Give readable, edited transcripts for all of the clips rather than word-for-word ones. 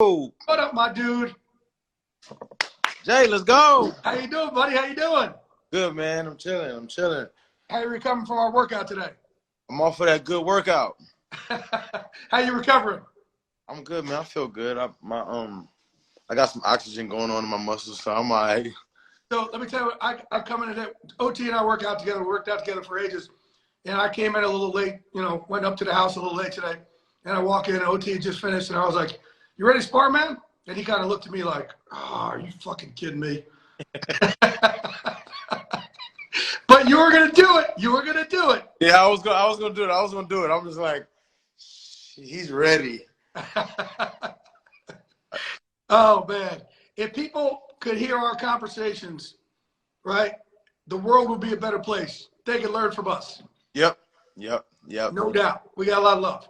Oh, What up, my dude? Jay, let's go. How you doing, buddy? How you doing? Good, man. I'm chilling. I'm chilling. How you recovering from our workout today? I'm off of that good workout. How you recovering? I'm good, man. I feel good. I got some oxygen going on in my muscles, so I'm all right. So let me tell you, I come in today. OT and I work out together. We worked out together for ages, and I came in a little late. Went up to the house a little late today, and I walk in. OT had just finished, and I was like, "You ready to spar, man?" And he kind of looked at me like, "Oh, are you fucking kidding me?" But you were gonna do it. You were gonna do it. Yeah, I was gonna do it. I was gonna do it. I'm just like, he's ready. Oh man, if people could hear our conversations, right, the world would be a better place. They could learn from us. Yep. No doubt. We got a lot of love.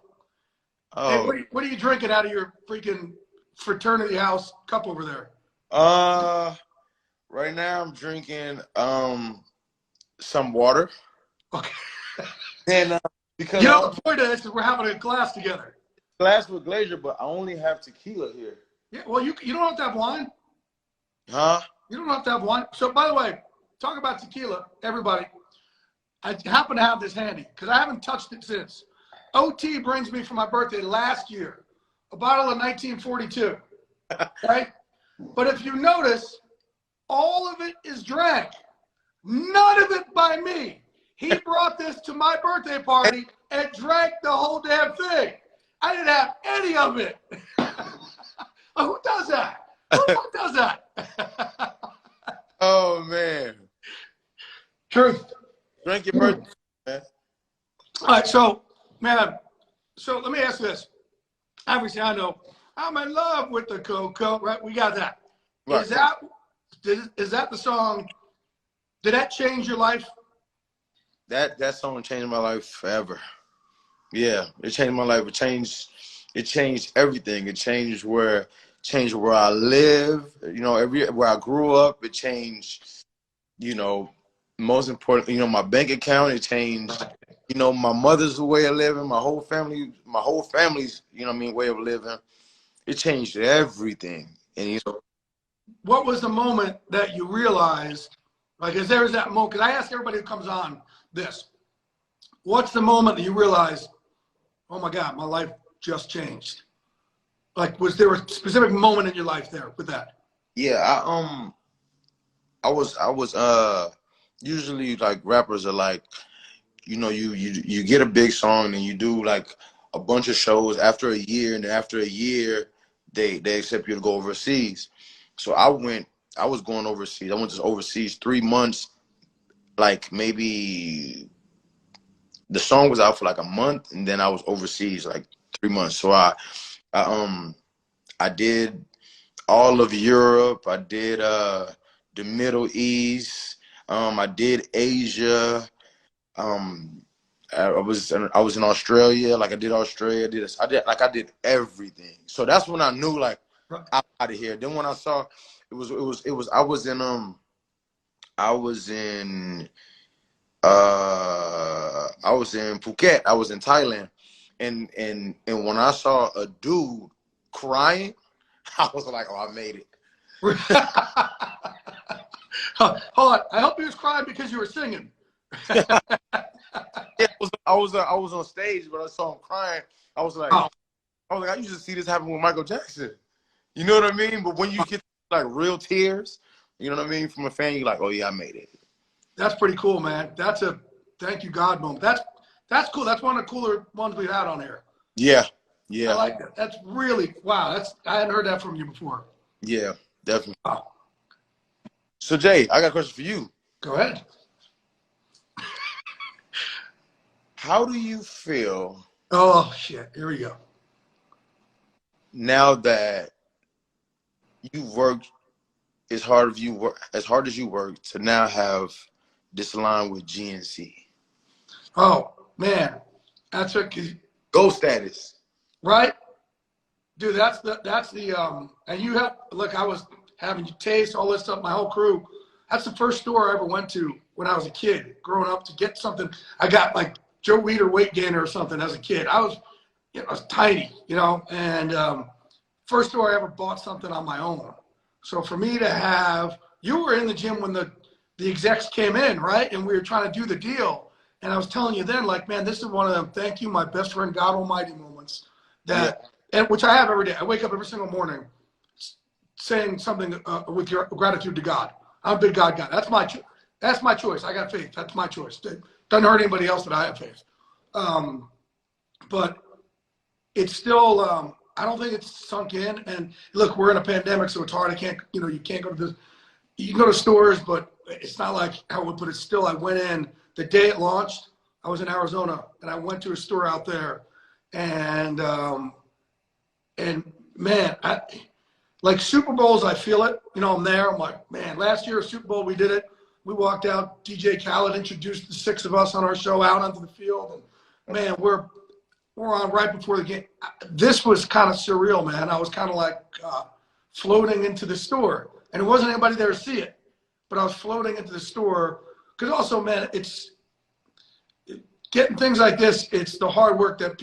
Oh. Hey, what are you drinking out of your freaking fraternity house cup over there? Right now I'm drinking some water. Okay. And because the point of this is we're having a glass together. Glass with Glazer, but I only have tequila here. Yeah, well, you don't have to have wine. Huh? You don't have to have wine. So, by the way, talk about tequila, everybody. I happen to have this handy because I haven't touched it since. OT brings me for my birthday last year a bottle of 1942, right? But if you notice, all of it is drank. None of it by me. He brought this to my birthday party and drank the whole damn thing. I didn't have any of it. Who does that? Who does that? Oh man. Truth. Drink your birthday, man. All right, so let me ask you this. Obviously, I know I'm in love with the cocoa, right? We got that. Right. Is that the song? Did that change your life? That song changed my life forever. Yeah, it changed my life. It changed everything. It changed where I live. Where I grew up. It changed. Most important, my bank account. It changed. My mother's way of living. My whole family's, way of living. It changed everything. And what was the moment that you realized? Like, is there that moment? Because I ask everybody who comes on this, what's the moment that you realized, oh my God, my life just changed? Like, was there a specific moment in your life there with that? Yeah, I was usually like rappers are like, you get a big song and you do like a bunch of shows after a year, and then after a year they accept you to go overseas. So I was going overseas. I went to overseas 3 months, like maybe the song was out for like a month, and then I was overseas like 3 months. So I did all of Europe. I did the Middle East. I did Asia. I was in Australia. Like I did Australia. I did everything. So that's when I knew like I'm out of here. Then when I saw I was in Phuket. I was in Thailand, and when I saw a dude crying, I was like, oh, I made it. Hold on. I hope he was crying because you were singing. Yeah, I was on stage, but I saw him crying. I was like, I used to see this happen with Michael Jackson. You know what I mean? But when you get like real tears, you know what I mean, from a fan, you're like, oh yeah, I made it. That's pretty cool, man. That's a thank you God moment. That's cool. That's one of the cooler ones we've had on here. Yeah. I like that. That's really wow. I hadn't heard that from you before. Yeah, definitely. Wow. So Jay, I got a question for you. Go ahead. How do you feel? Oh shit! Here we go. Now that you've worked as hard as you work to now have this line with GNC. Oh man, that's what Gold status. Right, dude. That's the and you have look. I was having you taste all this stuff. My whole crew. That's the first store I ever went to when I was a kid, growing up, to get something. I got like Joe Weider weight gainer or something as a kid. I was tiny, and first store I ever bought something on my own. So for me to have, you were in the gym when the execs came in, right? And we were trying to do the deal. And I was telling you then, like, man, this is one of them, thank you, my best friend, God Almighty moments that, and which I have every day. I wake up every single morning saying something with your gratitude to God. I'm a big God guy. That's my choice. I got faith. That's my choice. It doesn't hurt anybody else that I have faith. But it's still, I don't think it's sunk in. And look, we're in a pandemic, so it's hard. I can't, you can't go to this. You can go to stores, but it's not like how I would put it. Still, I went in the day it launched. I was in Arizona, and I went to a store out there, and man, like Super Bowls, I feel it. I'm there. I'm like, man, last year Super Bowl, we did it. We walked out. DJ Khaled introduced the 6 of us on our show out onto the field, and man, we're on right before the game. This was kind of surreal, man. I was kind of like floating into the store, and it wasn't anybody there to see it, but I was floating into the store because also, man, it's getting things like this. It's the hard work that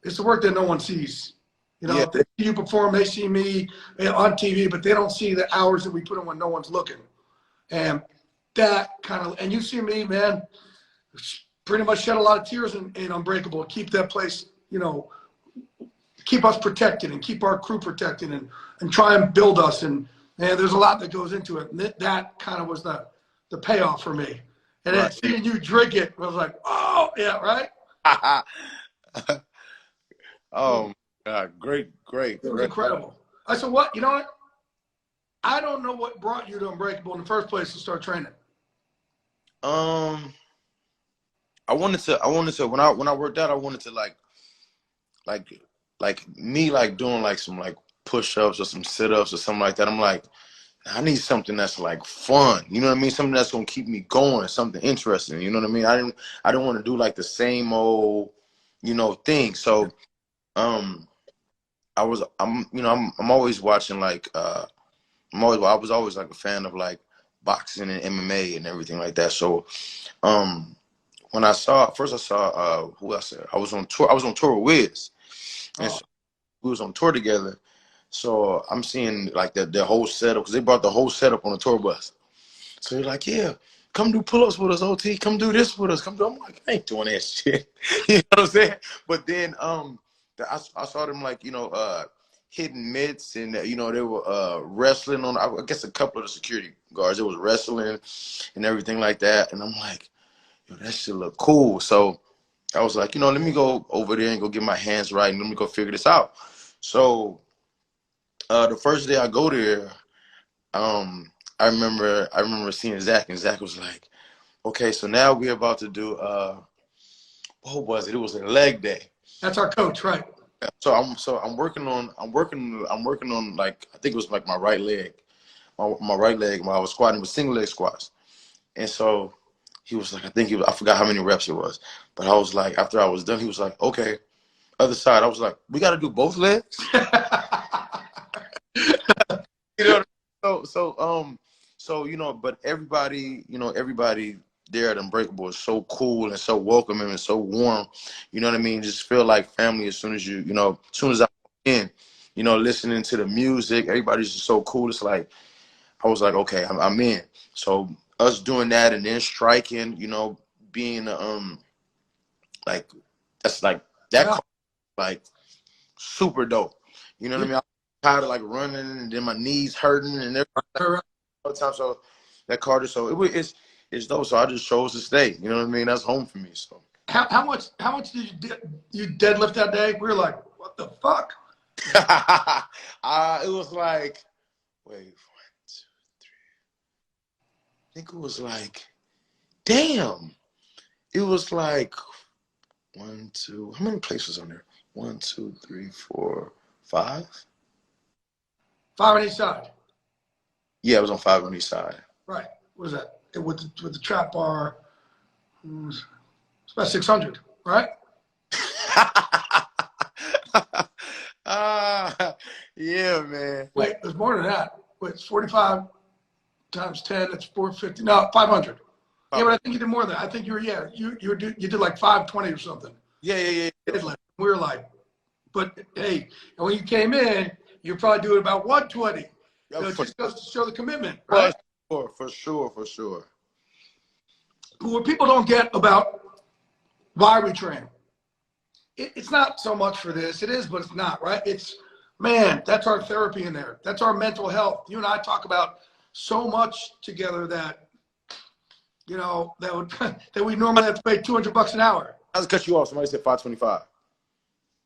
it's the work that no one sees. They see you perform, they see me on TV, but they don't see the hours that we put in when no one's looking. And that kind of, and you see me, man, pretty much shed a lot of tears in Unbreakable. Keep that place, keep us protected and keep our crew protected and try and build us. And there's a lot that goes into it. And that kind of was the payoff for me. And then seeing you drink it, I was like, oh, yeah, right? Oh, God, great. It was incredible. I said, what? You know what? I don't know what brought you to Unbreakable in the first place to start training. I wanted to when I worked out, I wanted to like doing like some like push-ups or some sit-ups or something like that. I'm like, I need something that's like fun. You know what I mean? Something that's gonna keep me going, something interesting. You know what I mean? I don't want to do like the same old, thing. So I'm always watching like I was always like a fan of like boxing and MMA and everything like that. So when I saw who else? I was on tour with Wiz, and so we was on tour together. So I'm seeing like the whole setup because they brought the whole setup on the tour bus. So they're like, yeah, come do pull-ups with us, OT. Come do this with us. I'm like, I ain't doing that shit. You know what I'm saying? But then I saw them like hitting mitts and they were wrestling on. I guess a couple of the security guards. It was wrestling and everything like that. And I'm like, yo, that shit look cool. So I was like, let me go over there and go get my hands right and let me go figure this out. So the first day I go there, I remember seeing Zach, and Zach was like, okay, so now we're about to do what was it? It was a leg day. That's our coach, right? So I'm working on like I think it was like my right leg. My right leg while I was squatting with single leg squats. And so he was like, I forgot how many reps it was. But I was like, after I was done, he was like, okay, other side. I was like, we gotta do both legs. But everybody there at Unbreakable is so cool and so welcoming and so warm. You know what I mean? Just feel like family as soon as as soon as I walk in, listening to the music, everybody's just so cool. It's like, I was like, okay, I'm in. So us doing that and then striking, being like, that's like, that like super dope. You know what I mean? I'm tired of like running and then my knees hurting and everything all the time. So that cardio, so it's dope. So I just chose to stay. You know what I mean? That's home for me. So how much did you deadlift that day? We were like, what the fuck? It was like, wait, 1, 2, 3. I think it was like, damn. It was like 1, 2. How many places on there? 1, 2, 3, 4, 5. 5 on each side. Yeah, it was on 5 on each side. Right. What was that? With the trap bar, it's about 600, right? Yeah, man. Wait, there's more than that. Wait, it's 45 times 10. It's 450. No, 500. Yeah, but I think you did more than that. I think you did like 520 or something. Yeah. We were like, but hey, and when you came in, you're probably doing about 120. So it For, just goes to show the commitment, right? for sure. What people don't get about why we train, it's not so much for this. It is, but it's not, right? It's, man, that's our therapy in there. That's our mental health. You and I talk about so much together that, you know, that would that we normally have to pay $200 an hour. I just cut you off. Somebody said 525.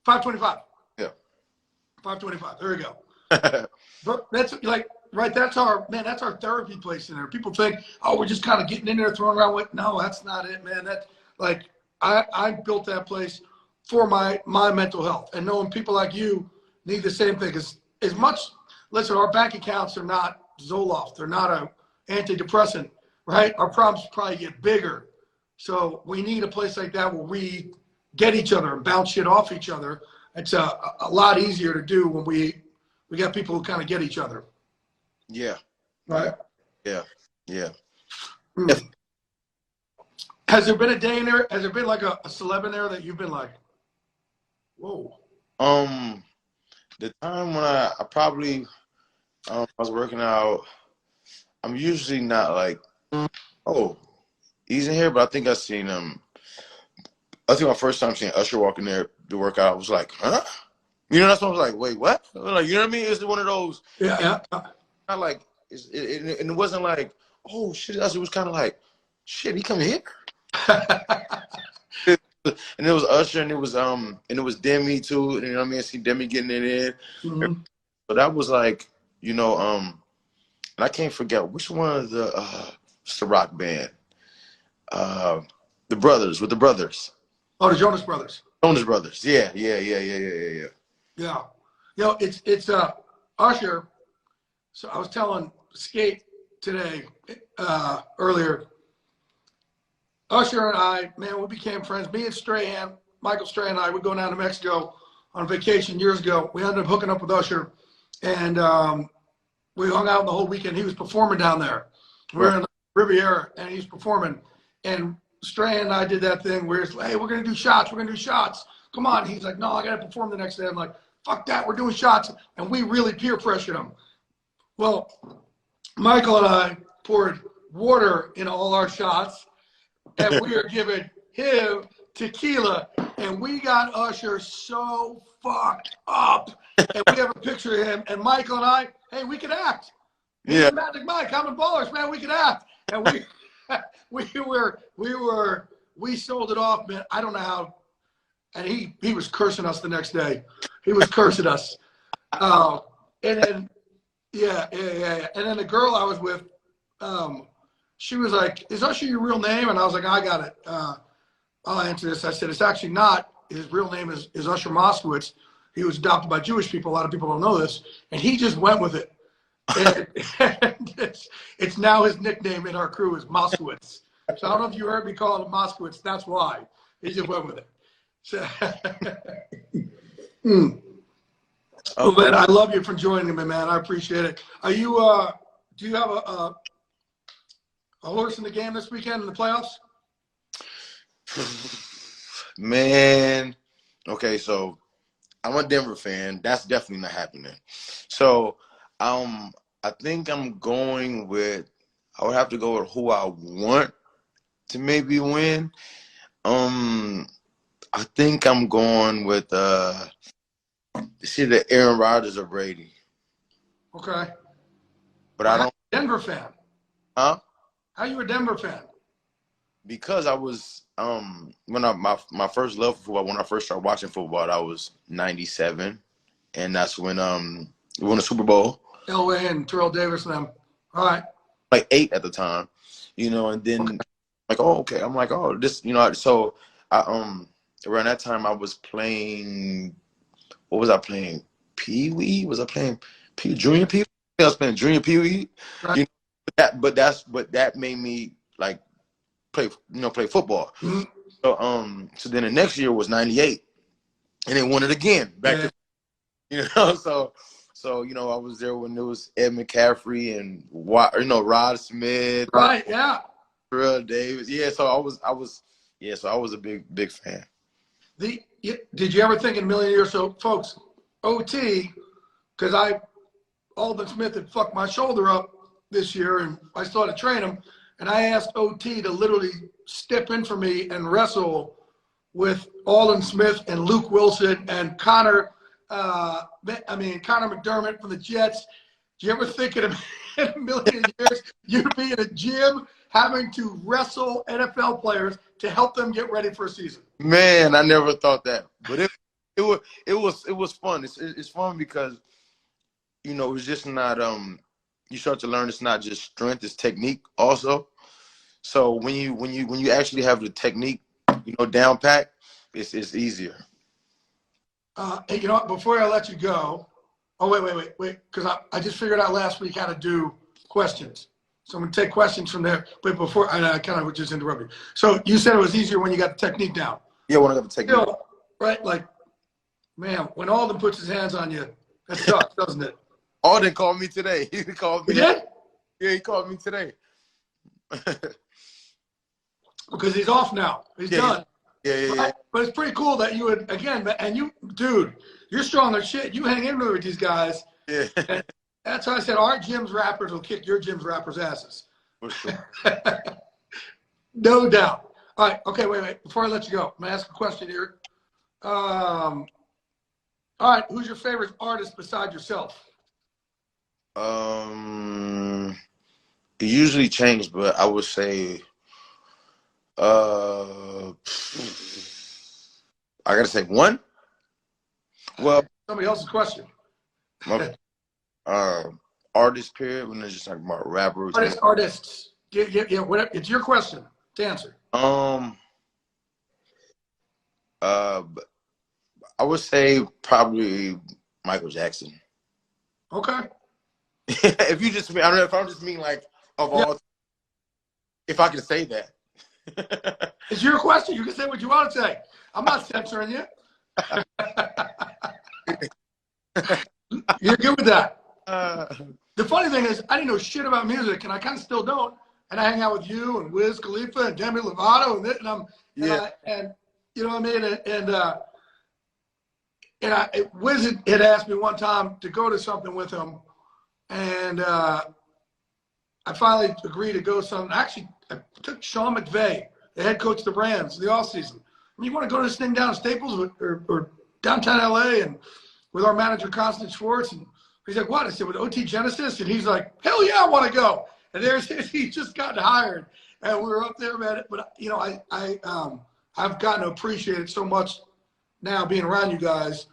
525. Yeah. 525. There we go. But that's like, right, that's our, man, that's our therapy place in there. People think, oh, we're just kind of getting in there, throwing around with, no, that's not it, man. That's like, I built that place for my mental health, and knowing people like you need the same thing. As much, listen, our bank accounts are not Zoloft. They're not a antidepressant, right? Our problems probably get bigger. So we need a place like that where we get each other and bounce shit off each other. It's a lot easier to do when we got people who kind of get each other. Yeah. Right? Yeah. Mm. Has there been a day in there? Has there been like a celeb in there that you've been like, whoa? The time when I probably I was working out, I'm usually not like, oh, he's in here, but I think I seen him. I think my first time seeing Usher walk in there to work out, I was like, huh? You know, that's when I was like, wait, what? Like, you know what I mean? It's one of those. Yeah. Not like, and it wasn't like, oh shit. It was kind of like, shit, he come here. And it was Usher, and it was Demi too. You know what I mean? I see Demi getting it in. Mm-hmm. So that was like, you know, and I can't forget which one of it's the rock band, the brothers with the brothers. Oh, the Jonas Brothers. Jonas Brothers. Yeah. Yeah. You know, it's Usher. So I was telling Skate today, earlier. Usher and I, man, we became friends. Me and Strahan, Michael Strahan and I would go down to Mexico on vacation years ago. We ended up hooking up with Usher, and we hung out the whole weekend. He was performing down there. We were in the Riviera, and he was performing. And Strahan and I did that thing where it's like, hey, we're going to do shots. We're going to do shots. Come on. He's like, no, I got to perform the next day. I'm like, fuck that. We're doing shots. And we really peer pressured him. Well, Michael and I poured water in all our shots, and we are giving him tequila, and we got Usher so fucked up. And we have a picture of him, and Michael and I, hey, we could act. Yeah. Magic Mike, Common Ballers, man, we could act. And we sold it off, man. I don't know how. And he was cursing us the next day. He was cursing us. And then, yeah. And then the girl I was with, she was like, is Usher your real name? And I was like, I got it. I'll answer this. I said, it's actually not. His real name is Usher Moskowitz. He was adopted by Jewish people. A lot of people don't know this. And he just went with it. And it's now his nickname in our crew is Moskowitz. So I don't know if you heard me call him Moskowitz. That's why. He just went with it. So, Oh, man, I love you for joining me, man. I appreciate it. Are you, do you have a horse in the game this weekend in the playoffs? Man, okay, so I'm a Denver fan. That's definitely not happening. So, I think I'm going with. I would have to go with who I want to maybe win. I think I'm going with the Aaron Rodgers or Brady. Okay. But I don't. Denver fan. Huh? How you a Denver fan? Because I was when my first love for football, when I first started watching football, I was 97, and that's when we won the Super Bowl. Elway and Terrell Davis and them. All right. Like 8 at the time, you know, and then like, oh, okay. I'm like, oh, this, you know, so I around that time I was playing. What was I playing? Pee Wee? Was I playing junior Pee Wee? I was playing junior Pee Wee. Right. You know, but that made me like play football. Mm-hmm. So then the next year was 98, and they won it again. Back to, you know, so you know, I was there when there was Ed McCaffrey and Rod Smith. Right. Yeah. Terrell Davis. Yeah. So I was a big fan. Did you ever think in a million years? So, folks, OT because Alden Smith had fucked my shoulder up this year, and I started to train him, and I asked OT to literally step in for me and wrestle with Alden Smith and Luke Wilson and Connor McDermott from the Jets. Do you ever think in a million years you'd be in a gym having to wrestle NFL players to help them get ready for a season? Man, I never thought that, but it was fun. It's fun because it was just not you start to learn it's not just strength, it's technique also. So when you actually have the technique down pat, it's easier. Hey, you know what? Before I let you go, wait, because I just figured out last week how to do questions. So I'm going to take questions from there. But before, I kind of just interrupted you. So you said it was easier when you got the technique down. Yeah, when I got the technique. Right? Like, man, when Alden puts his hands on you, that sucks, doesn't it? Alden called me today. He called me. He did? Yeah, he called me today. Because he's off now. He's done. Yeah. But it's pretty cool that you would, again, and you, dude, you're strong as shit. You hang in there with these guys. Yeah. And that's why I said our gym's rappers will kick your gym's rappers' asses. For sure. No doubt. All right. Okay, wait. Before I let you go, I'm going to ask a question here. All right. Who's your favorite artist besides yourself? It usually changes, but I would say I gotta say one. Well, Somebody else's question. My, artist period when they're just talking about rappers. Artists. Yeah, whatever. It's your question to answer. I would say probably Michael Jackson. Okay. If you just, I don't know if I'm just mean like of all, if I can say that. It's your question. You can say what you want to say. I'm not censoring you. You're good with that. The funny thing is, I didn't know shit about music, and I kind of still don't. And I hang out with you and Wiz Khalifa and Demi Lovato, and you know what I mean. And Wiz had asked me one time to go to something with him, and I finally agreed to go. Actually, I took Sean McVay, the head coach of the Rams, the offseason. I mean, you want to go to this thing down at Staples or downtown LA and with our manager, Constant Schwartz? And he's like, what? I said, with OT Genasis? And he's like, hell yeah, I want to go. And he just got hired. And we were up there, man. But, I've gotten to appreciate it so much now being around you guys,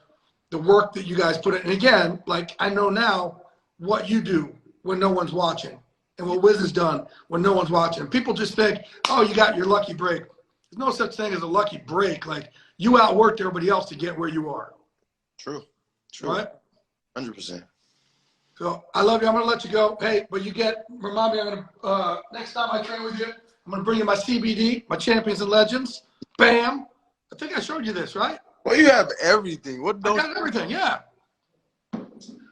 the work that you guys put in. And again, like I know now what you do when no one's watching and what Wiz has done when no one's watching. People just think, oh, you got your lucky break. There's no such thing as a lucky break. Like you outworked everybody else to get where you are. True. Right? 100%. So I love you. I'm going to let you go. Hey, but remind me, I'm going to, next time I train with you, I'm going to bring you my CBD, my Champions and Legends. Bam. I think I showed you this, right? Well, you have everything. I got everything, yeah.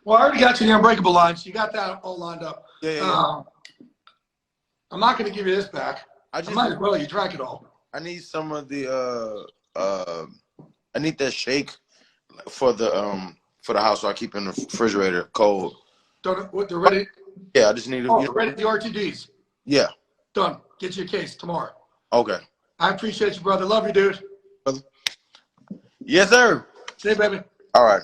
Well, I already got you the Unbreakable line, so you got that all lined up. Yeah. I'm not going to give you this back. I might as well. You drank it all. I need some of the I need that shake for the house so I keep in the refrigerator cold. They're ready? Yeah, I just need them. Ready the RTDs? Yeah. Done. Get you a case tomorrow. Okay. I appreciate you, brother. Love you, dude. Yes, sir. See you, baby. All right.